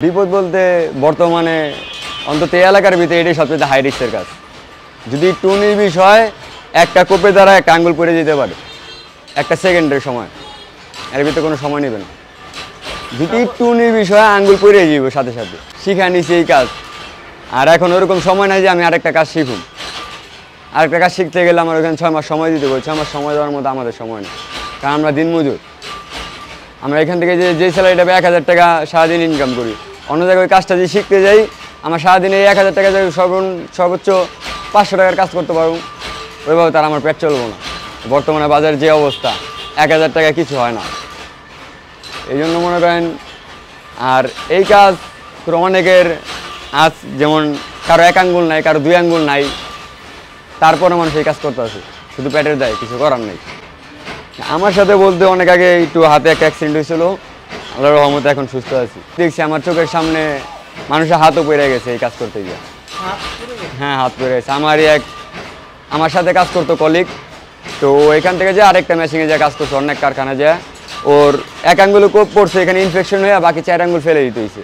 বিপদ বলতে বর্তমানে অন্তত এই এলাকার ভিতরে এটাই সবচেয়ে হাই রিস্কের কাজ। যদি টুনির বিষয় একটা কোপের দ্বারা একটা আঙ্গুল পড়ে যেতে পারে, একটা সেকেন্ডের সময়, এর ভিতরে কোনো সময় নেবে না। যদি টুনির বিষয়ে আঙ্গুল পড়ে যাবে সাথে সাথে শিখা নিছি এই কাজ। আর এখন ওরকম সময় নাই যে আমি আরেকটা কাজ শিখুন। আরেকটা কাজ শিখতে গেলে আমার ওখানে 6 মাস সময় দিতে হবে। 6 মাস সময় দেওয়ার মতো আমাদের সময় নেই, কারণ আমরা দিনমজুর। আমরা এখান থেকে যে স্যালারিটা 1000 টাকা সারাদিন ইনকাম করি, অন্য জায়গায় ওই কাজটা যদি শিখতে যাই আমার সারাদিনে 1000 টাকা সর্বোচ্চ 500 টাকার কাজ করতে পারবো। ওইভাবে তার আমার পেট চলবো না। বর্তমানে বাজারের যে অবস্থা, 1000 টাকা কিছু হয় না। এই জন্য মনে করেন, আর এই কাজ অনেকের আজ যেমন কারো 1 আঙ্গুল নাই, কারো 2 আঙ্গুল নাই, তারপরে মানুষ এই কাজ করতে আছে, শুধু পেটের দায়, কিছু করার নেই। আমার সাথে বলতে অনেক আগে একটু হাতে একটা অ্যাক্সিডেন্ট হয়েছিল, আল্লাহর রহমতে এখন সুস্থ আছি। দেখছি আমার চোখের সামনে মানুষের হাতও পড়ে গেছে এই কাজ করতে গিয়ে। হ্যাঁ, হাত পড়ে গেছে। আমার সাথে কাজ করতো কলিগ, তো এখান থেকে যে আরেকটা মেশিনে যে কাজ করছে অনেক কারখানা যে, ওর 1 আঙ্গুলে কোপ পড়ছে, এখানে ইনফেকশন হয়ে বাকি 4 আঙ্গুল ফেলে দিতে হয়েছে।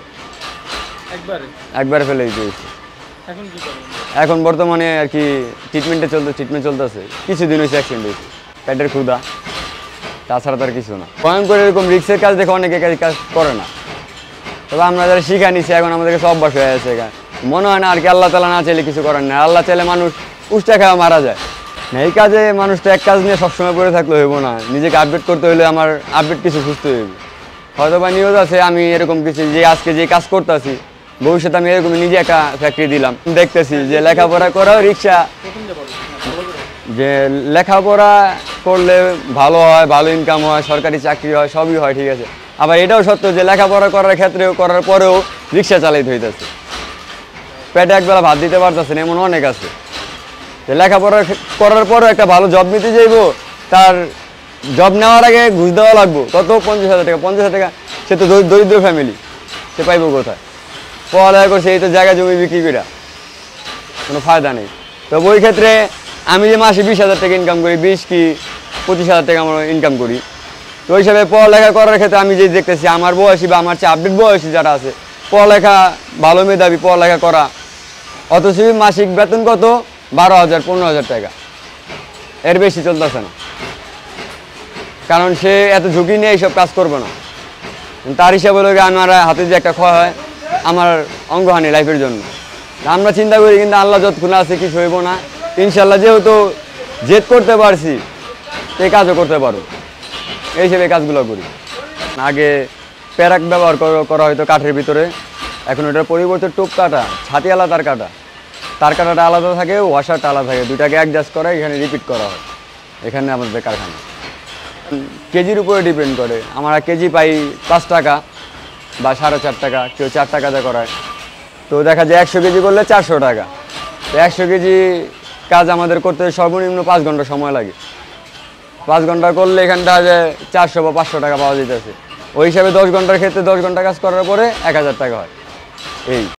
একবারে ফেলে দিতে হয়েছে। এখন বর্তমানে আর কি ট্রিটমেন্ট চলতেছে। কিছুদিন হয়েছে অ্যাক্সিডেন্ট হয়েছে, পেটের ক্ষুধা, তাছাড়া তার কিছু না। ভয়ঙ্কর এরকম রিক্সের কাজ দেখে অনেকে কাজ করে না, তবে আমরা যারা শিখা নিচ্ছি এখন আমাদের কাছে অভ্যাস হয়ে আছে। মনে হয় না আর কি আল্লাহ তাআলা না চাইলে কিছু করেন না। আল্লাহ চাইলে মানুষ উষ্টা খাওয়া মারা যায় না। এই কাজে মানুষ তো এক কাজ নিয়ে সবসময় পড়ে থাকলে হইব না। নিজেকে আপডেট করতে হলে আমার আপডেট কিছু খুঁজতে হইব। হয়তো বা নিউজ আছে আমি এরকম কিছু যে আজকে যে কাজ করতেছি, ভবিষ্যতে আমি এরকম নিজে একটা ফ্যাক্টরি দিলাম। দেখতেছি যে লেখাপড়া করাও রিক্সা, যে লেখাপড়া করলে ভালো হয়, ভালো ইনকাম হয়, সরকারি চাকরি হয়, সবই হয়, ঠিক আছে। আবার এটাও সত্য যে লেখাপড়া করার ক্ষেত্রেও করার পরেও রিক্সা চালাইতে হইতেছে, পেটে একবেলা ভাত দিতে পারতেছে না, এমন অনেক আছে। যে লেখাপড়া করার পরেও একটা ভালো জব নিতে যাইব, তার জব নেওয়ার আগে ঘুষ দেওয়া লাগবো কত, 50,000 টাকা। 50,000 টাকা সে তো দরিদ্র ফ্যামিলি, সে পাইব কোথায়? পড়ালেখা করছে এই তো জায়গা জমি বিক্রি করে, কোনো ফায়দা নেই। তো ওই ক্ষেত্রে আমি যে মাসে 20,000 টাকা ইনকাম করি, 20 কি 25,000 টাকা আমরা ইনকাম করি, তো ওই হিসাবে পড়ালেখা করার ক্ষেত্রে আমি যে দেখতেছি আমার বয়সী বা আমার চেয়ে আপডেট বয়সী যারা আছে, পড়ালেখা ভালো মেধাবী পড়ালেখা করা, অথচ মাসিক বেতন কত 12,000 15,000 টাকা, এর বেশি চলতেছে না। কারণ সে এত ঝুঁকি নিয়ে এইসব কাজ করবে না। তার হিসাবে হলো আমার হাতে যে একটা ক্ষয় হয় আমার অঙ্গহানি লাইফের জন্য। আমরা চিন্তা করি কিন্তু আল্লাহ যতক্ষণ আছে কিছু হইব না ইনশাল্লাহ। যেহেতু জেদ করতে পারছি, এই কাজও করতে পারো, এই হিসেবে কাজগুলো করি। আগে প্যারাক ব্যবহার করা হয়তো কাঠের ভিতরে, এখন ওটার পরিবর্তে টোপ কাটা, ছাতিওয়ালা তার কাটাটা আলাদা থাকে, ওয়াশারটা আলাদা থাকে, দুটাকে অ্যাডজাস্ট করা, এখানে রিপিট করা হয় এখানে আমাদের কারখানা। কেজির উপরে ডিপেন্ড করে। আমরা কেজি পাই 5 টাকা বা 4.5 টাকা, কেউ 4 টাকাতে করায়। তো দেখা যায় 100 কেজি করলে 400 টাকা। তো 100 কেজি কাজ আমাদের করতে সর্বনিম্ন 5 ঘন্টা সময় লাগে। 5 ঘন্টা করলে এখানটা যে 400 বা 500 টাকা পাওয়া যেতেছে। ওই হিসাবে 10 ঘন্টার ক্ষেত্রে 10 ঘন্টা কাজ করার পরে 1000 টাকা হয়। এই